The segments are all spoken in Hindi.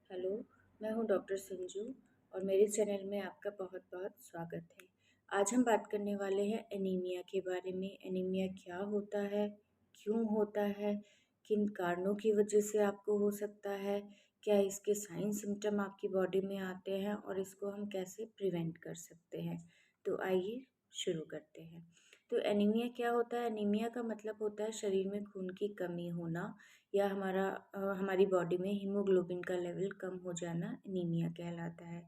हेलो, मैं हूँ डॉक्टर संजू और मेरे चैनल में आपका बहुत-बहुत स्वागत है। आज हम बात करने वाले हैं एनीमिया के बारे में। एनीमिया क्या होता है? क्यों होता है? किन कारणों की वजह से आपको हो सकता है? क्या इसके साइन सिम्पटम आपकी बॉडी में आते हैं और इसको हम कैसे प्रिवेंट कर सकते हैं? तो आइए शुरू करते हैं। तो एनीमिया क्या होता है? एनीमिया का मतलब होता है शरीर में खून की कमी होना या हमारी बॉडी में हीमोग्लोबिन का लेवल कम हो जाना एनीमिया कहलाता है।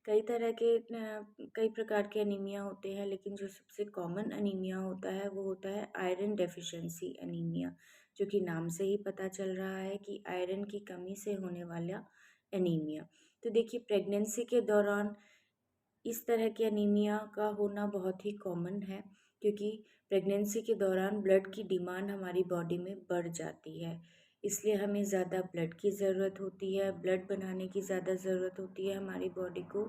कई प्रकार के एनीमिया होते हैं, लेकिन जो सबसे कॉमन एनीमिया होता है वो होता है आयरन डेफिशिएंसी एनीमिया, जो कि नाम से ही पता चल रहा है कि आयरन की कमी से होने वाला एनीमिया। तो देखिए, प्रेगनेंसी के दौरान इस तरह के एनीमिया का होना बहुत ही कॉमन है, क्योंकि प्रेगनेंसी के दौरान ब्लड की डिमांड हमारी बॉडी में बढ़ जाती है। इसलिए हमें ज़्यादा ब्लड की ज़रूरत होती है, ब्लड बनाने की ज़्यादा ज़रूरत होती है हमारी बॉडी को,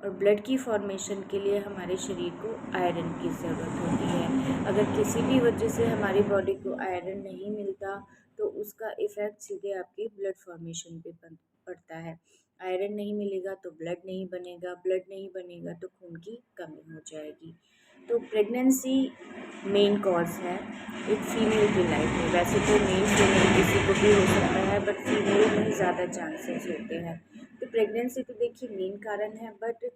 और ब्लड की फॉर्मेशन के लिए हमारे शरीर को आयरन की ज़रूरत होती है। अगर किसी भी वजह से हमारी बॉडी को आयरन नहीं मिलता, तो उसका इफ़ेक्ट सीधे आपके ब्लड फॉर्मेशन पे पड़ता है। आयरन नहीं मिलेगा तो ब्लड नहीं बनेगा, ब्लड नहीं बनेगा तो खून की कमी हो जाएगी। तो प्रेगनेंसी मेन कॉज़ है एक फीमेल की लाइफ में। वैसे तो मेल फीमेल किसी को भी हो सकता है, बट फीमेल में ज़्यादा चांसेस होते हैं। तो प्रेगनेंसी तो देखिए मेन कारण है, बट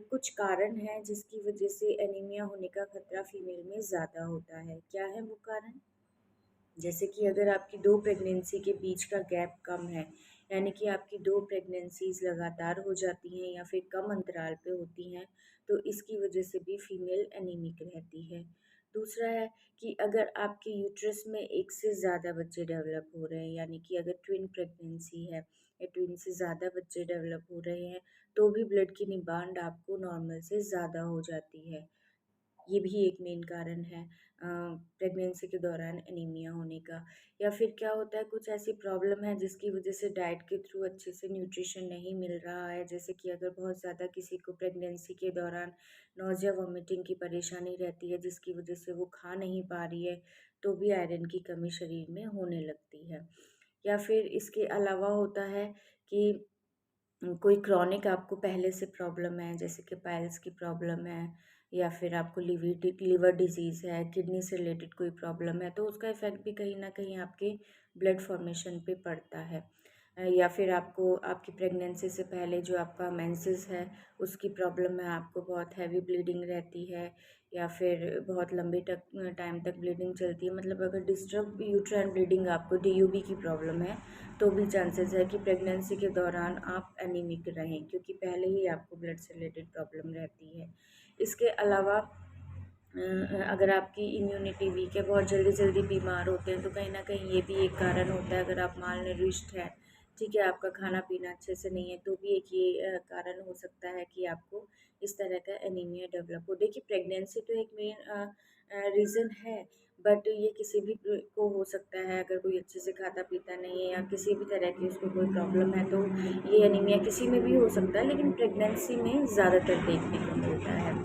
कुछ कारण हैं जिसकी वजह से एनीमिया होने का खतरा फीमेल में ज़्यादा होता है। क्या है वो कारण? जैसे कि अगर आपकी 2 प्रेगनेंसी के बीच का गैप कम है, यानी कि आपकी 2 प्रेगनेंसीज़ लगातार हो जाती हैं या फिर कम अंतराल पे होती हैं, तो इसकी वजह से भी फीमेल एनीमिक रहती है। दूसरा है कि अगर आपके यूट्रस में एक से ज़्यादा बच्चे डेवलप हो रहे हैं, यानी कि अगर ट्विन प्रेगनेंसी है या ट्विन से ज़्यादा बच्चे डेवलप हो रहे हैं, तो भी ब्लड की डिमांड आपको नॉर्मल से ज़्यादा हो जाती है। ये भी एक मेन कारण है प्रेगनेंसी के दौरान एनीमिया होने का। या फिर क्या होता है, कुछ ऐसी प्रॉब्लम है जिसकी वजह से डाइट के थ्रू अच्छे से न्यूट्रिशन नहीं मिल रहा है। जैसे कि अगर बहुत ज़्यादा किसी को प्रेगनेंसी के दौरान नौज़िया वॉमिटिंग की परेशानी रहती है, जिसकी वजह से वो खा नहीं पा रही है, तो भी आयरन की कमी शरीर में होने लगती है। या फिर इसके अलावा होता है कि कोई क्रॉनिक आपको पहले से प्रॉब्लम है, जैसे कि पाइल्स की प्रॉब्लम है, या फिर आपको लिवर डिजीज़ है, किडनी से रिलेटेड कोई प्रॉब्लम है, तो उसका इफ़ेक्ट भी कहीं न कहीं आपके ब्लड फॉर्मेशन पे पड़ता है। या फिर आपको आपकी प्रेगनेंसी से पहले जो आपका मेंसेस है, उसकी प्रॉब्लम है, आपको बहुत हैवी ब्लीडिंग रहती है, या फिर बहुत लंबे टाइम तक ब्लीडिंग चलती है। मतलब अगर डिस्टर्ब यूट्राइन ब्लीडिंग, आपको डीयूबी की प्रॉब्लम है, तो भी चांसेस है कि प्रेगनेंसी के दौरान आप एनीमिक रहें, क्योंकि पहले ही आपको ब्लड से रिलेटेड प्रॉब्लम रहती है। इसके अलावा अगर आपकी इम्यूनिटी वीक है, बहुत जल्दी जल्दी बीमार होते हैं, तो कहीं ना कहीं ये भी एक कारण होता है। अगर आप मालनरिश्ड है, ठीक है, आपका खाना पीना अच्छे से नहीं है, तो भी एक ये कारण हो सकता है कि आपको इस तरह का एनीमिया डेवलप हो। देखिए, प्रेगनेंसी तो एक मेन रीज़न है, बट ये किसी भी को हो सकता है। अगर कोई अच्छे से खाता पीता नहीं है या किसी भी तरह की उसको कोई प्रॉब्लम है, तो ये एनीमिया किसी में भी हो सकता है, लेकिन प्रेगनेंसी में ज़्यादातर देखने को मिलता है।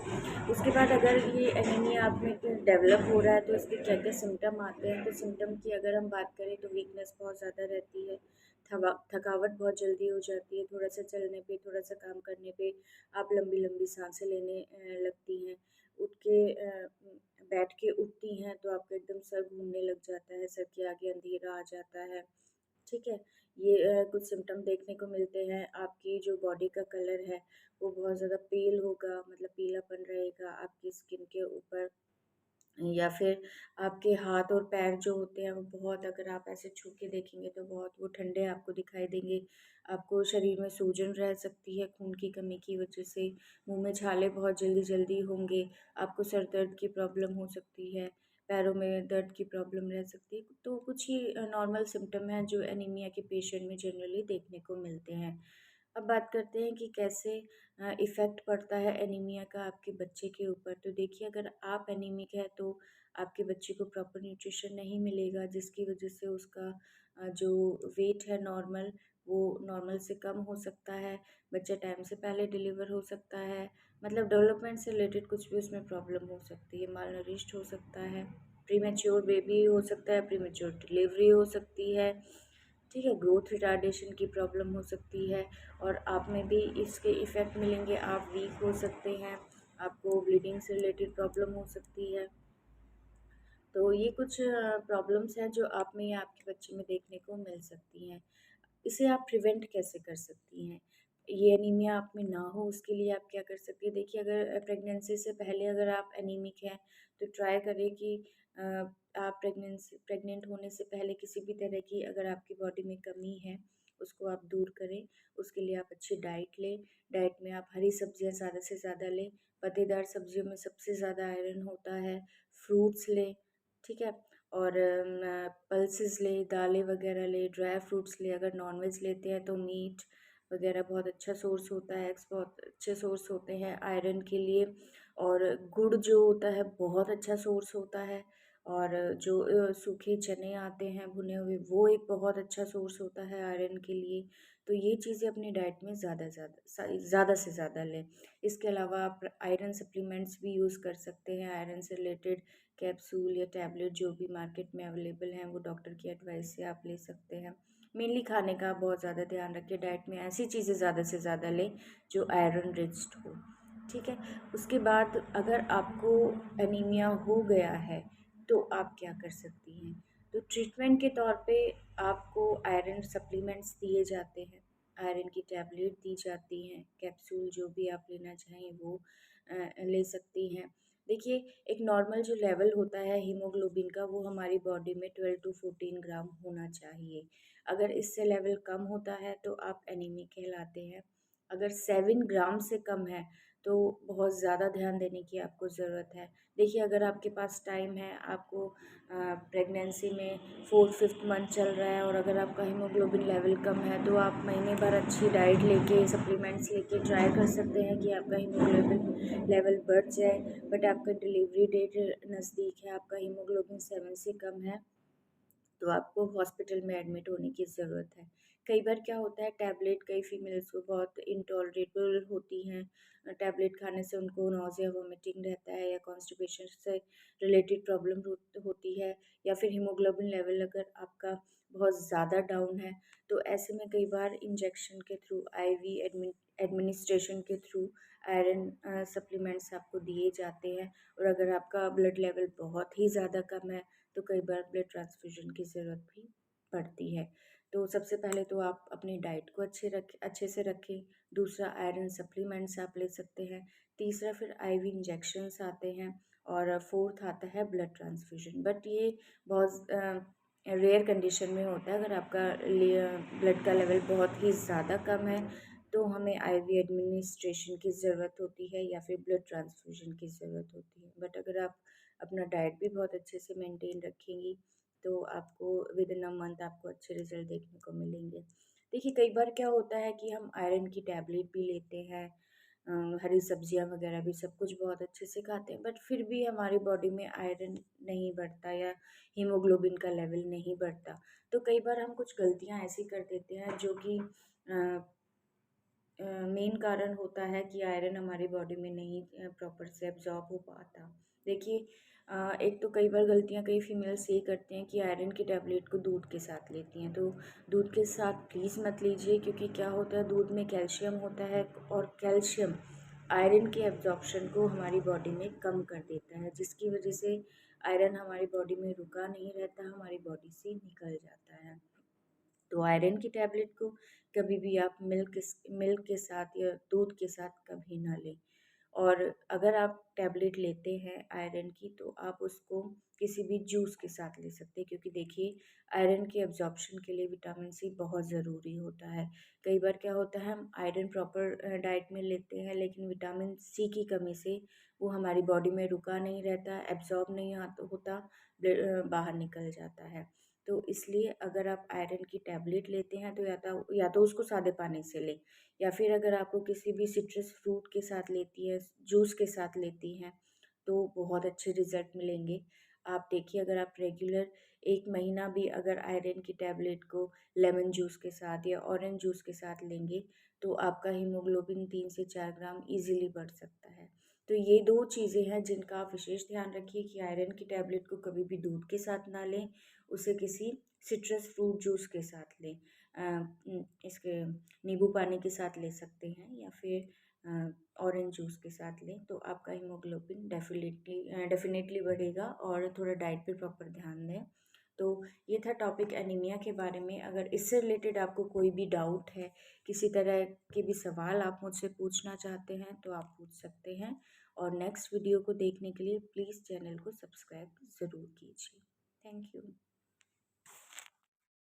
उसके बाद अगर ये एनीमिया आप में डेवलप हो रहा है, तो इसके क्या क्या सिम्टम आते हैं। तो सिम्टम की अगर हम बात करें, तो वीकनेस बहुत ज़्यादा रहती है, थकावट बहुत जल्दी हो जाती है, थोड़ा सा चलने पे, थोड़ा सा काम करने पे आप लंबी लंबी सांसें लेने लगती हैं। उठ के बैठ के उठती हैं तो आपका एकदम सर घूमने लग जाता है, सर के आगे अंधेरा आ जाता है, ठीक है। ये कुछ सिम्टम देखने को मिलते हैं। आपकी जो बॉडी का कलर है, वो बहुत ज़्यादा पेल होगा, मतलब पीलापन रहेगा आपकी स्किन के ऊपर। या फिर आपके हाथ और पैर जो होते हैं, वो बहुत, अगर आप ऐसे छू के देखेंगे तो बहुत वो ठंडे आपको दिखाई देंगे। आपको शरीर में सूजन रह सकती है खून की कमी की वजह से। मुंह में छाले बहुत जल्दी जल्दी होंगे। आपको सर दर्द की प्रॉब्लम हो सकती है, पैरों में दर्द की प्रॉब्लम रह सकती है। तो कुछ ही नॉर्मल सिम्टम हैं जो एनीमिया के पेशेंट में जनरली देखने को मिलते हैं। अब बात करते हैं कि कैसे इफ़ेक्ट पड़ता है एनीमिया का आपके बच्चे के ऊपर। तो देखिए, अगर आप एनीमिक है, तो आपके बच्चे को प्रॉपर न्यूट्रिशन नहीं मिलेगा, जिसकी वजह से उसका जो वेट है नॉर्मल, वो नॉर्मल से कम हो सकता है। बच्चा टाइम से पहले डिलीवर हो सकता है, मतलब डेवलपमेंट से रिलेटेड कुछ भी उसमें प्रॉब्लम हो सकती है। मालनरिश्ड हो सकता है, प्रीमेच्योर बेबी हो सकता है, प्रीमेच्योर डिलीवरी हो सकती है, ठीक है, ग्रोथ रिटार्डेशन की प्रॉब्लम हो सकती है और आप में भी इसके इफ़ेक्ट मिलेंगे, आप वीक हो सकते हैं, आपको ब्लीडिंग से रिलेटेड प्रॉब्लम हो सकती है। तो ये कुछ प्रॉब्लम्स हैं जो आप में या आपके बच्चे में देखने को मिल सकती हैं। इसे आप प्रिवेंट कैसे कर सकती हैं? ये एनीमिया आप में ना हो उसके लिए आप क्या कर सकती हैं? देखिए, अगर प्रेगनेंसी से पहले अगर आप एनीमिक हैं तो ट्राई करें कि अ, आप प्रेग्नेंट होने से पहले किसी भी तरह की अगर आपकी बॉडी में कमी है उसको आप दूर करें। उसके लिए आप अच्छी डाइट लें। डाइट में आप हरी सब्जियाँ ज़्यादा से ज़्यादा लें। पत्तेदार सब्जियों में सबसे ज़्यादा आयरन होता है। फ्रूट्स लें, ठीक है? और पल्सेस ले, दालें वगैरह ले, ड्राई फ्रूट्स ले, अगर नॉनवेज लेते हैं तो मीट वगैरह बहुत अच्छा सोर्स होता है, एग्स बहुत अच्छे सोर्स होते हैं आयरन के लिए। और गुड़ जो होता है बहुत अच्छा सोर्स होता है। और जो सूखे चने आते हैं भुने हुए वो एक बहुत अच्छा सोर्स होता है आयरन के लिए। तो ये चीज़ें अपनी डाइट में ज़्यादा से ज़्यादा लें। इसके अलावा आप आयरन सप्लीमेंट्स भी यूज़ कर सकते हैं। आयरन से रिलेटेड कैप्सूल या टैबलेट जो भी मार्केट में अवेलेबल हैं वो डॉक्टर की एडवाइस से आप ले सकते हैं। मेनली खाने का बहुत ज़्यादा ध्यान रखें, डाइट में ऐसी चीज़ें ज़्यादा से ज़्यादा लें जो आयरन रिच्ड हो, ठीक है। उसके बाद अगर आपको एनीमिया हो गया है तो आप क्या कर सकती हैं? तो ट्रीटमेंट के तौर पे आपको आयरन सप्लीमेंट्स दिए जाते हैं, आयरन की टैबलेट दी जाती हैं, कैप्सूल जो भी आप लेना चाहें वो ले सकती हैं। देखिए, एक नॉर्मल जो लेवल होता है हीमोग्लोबिन का वो हमारी बॉडी में 12 टू 14 ग्राम होना चाहिए। अगर इससे लेवल कम होता है तो आप एनीमिक कहलाते हैं। अगर 7 ग्राम से कम है तो बहुत ज़्यादा ध्यान देने की आपको ज़रूरत है। देखिए, अगर आपके पास टाइम है, आपको प्रेगनेंसी में 4th-5th मंथ चल रहा है और अगर आपका हीमोग्लोबिन लेवल कम है तो आप महीने भर अच्छी डाइट लेके सप्लीमेंट्स लेके ट्राई कर सकते हैं कि आपका हीमोग्लोबिन लेवल बढ़ जाए। बट आपका डिलीवरी डेट नज़दीक है, आपका हीमोग्लोबिन 7 से कम है तो आपको हॉस्पिटल में एडमिट होने की ज़रूरत है। कई बार क्या होता है, टैबलेट कई फीमेल्स को बहुत इंटॉलरेबल होती हैं। टैबलेट खाने से उनको नौज़िया, वॉमिटिंग रहता है या कॉन्स्टिपेशन से रिलेटेड प्रॉब्लम होती है या फिर हीमोग्लोबिन लेवल अगर आपका बहुत ज़्यादा डाउन है, तो ऐसे में कई बार इंजेक्शन के थ्रू, आईवी एडमिनिस्ट्रेशन के थ्रू आयरन सप्लीमेंट्स आपको दिए जाते हैं। और अगर आपका ब्लड लेवल बहुत ही ज़्यादा कम है तो कई बार ब्लड ट्रांसफ्यूजन की ज़रूरत भी पड़ती है। तो सबसे पहले तो आप अपनी डाइट को अच्छे से रखें। दूसरा, आयरन सप्लीमेंट्स आप ले सकते हैं। तीसरा, फिर आईवी इंजेक्शंस आते हैं। और फोर्थ आता है ब्लड ट्रांसफ्यूजन। बट ये बहुत रेयर कंडीशन में होता है। अगर आपका ब्लड का लेवल बहुत ही ज़्यादा कम है तो हमें आईवी एडमिनिस्ट्रेशन की ज़रूरत होती है या फिर ब्लड ट्रांसफ्यूजन की ज़रूरत होती है। बट अगर आप अपना डाइट भी बहुत अच्छे से मेंटेन रखेंगी तो आपको विद इन अ मंथ आपको अच्छे रिजल्ट देखने को मिलेंगे। देखिए, कई बार क्या होता है कि हम आयरन की टैबलेट भी लेते हैं, हरी सब्जियां वगैरह भी सब कुछ बहुत अच्छे से खाते हैं बट फिर भी हमारी बॉडी में आयरन नहीं बढ़ता या हीमोग्लोबिन का लेवल नहीं बढ़ता। तो कई बार हम कुछ गलतियां ऐसी कर देते हैं जो कि मेन कारण होता है कि आयरन हमारी बॉडी में नहीं प्रॉपर से एब्जॉर्ब हो पाता। देखिए, एक तो कई बार गलतियाँ कई फीमेल्स ये करते हैं कि आयरन की टैबलेट को दूध के साथ लेती हैं। तो दूध के साथ प्लीज़ मत लीजिए, क्योंकि क्या होता है, दूध में कैल्शियम होता है और कैल्शियम आयरन के एब्जॉर्प्शन को हमारी बॉडी में कम कर देता है, जिसकी वजह से आयरन हमारी बॉडी में रुका नहीं रहता, हमारी बॉडी से निकल जाता है। तो आयरन की टैबलेट को कभी भी आप मिल्क के साथ या दूध के साथ कभी ना लें। और अगर आप टैबलेट लेते हैं आयरन की तो आप उसको किसी भी जूस के साथ ले सकते हैं, क्योंकि देखिए, आयरन के एब्जॉर्प्शन के लिए विटामिन सी बहुत ज़रूरी होता है। कई बार क्या होता है, हम आयरन प्रॉपर डाइट में लेते हैं लेकिन विटामिन सी की कमी से वो हमारी बॉडी में रुका नहीं रहता, एब्जॉर्ब नहीं होता, बाहर निकल जाता है। तो इसलिए अगर आप आयरन की टैबलेट लेते हैं तो या तो उसको सादे पानी से लें, या फिर अगर आपको किसी भी सिट्रस फ्रूट के साथ लेती है, जूस के साथ लेती हैं, तो बहुत अच्छे रिज़ल्ट मिलेंगे। आप देखिए, अगर आप रेगुलर 1 महीना भी अगर आयरन की टैबलेट को लेमन जूस के साथ या ऑरेंज जूस के साथ लेंगे, तो आपका हीमोग्लोबिन 3 से 4 ग्राम ईज़िली बढ़ सकता है। तो ये 2 चीज़ें हैं जिनका आप विशेष ध्यान रखिए कि आयरन की टैबलेट को कभी भी दूध के साथ ना लें, उसे किसी सिट्रस फ्रूट जूस के साथ लें। इसके नींबू पानी के साथ ले सकते हैं या फिर ऑरेंज जूस के साथ लें, तो आपका हीमोग्लोबिन डेफिनेटली बढ़ेगा। और थोड़ा डाइट पे प्रॉपर ध्यान दें। तो ये था टॉपिक एनीमिया के बारे में। अगर इससे रिलेटेड आपको कोई भी डाउट है, किसी तरह के भी सवाल आप मुझसे पूछना चाहते हैं, तो आप पूछ सकते हैं। और नेक्स्ट वीडियो को देखने के लिए प्लीज़ चैनल को सब्सक्राइब ज़रूर कीजिए। Thank you.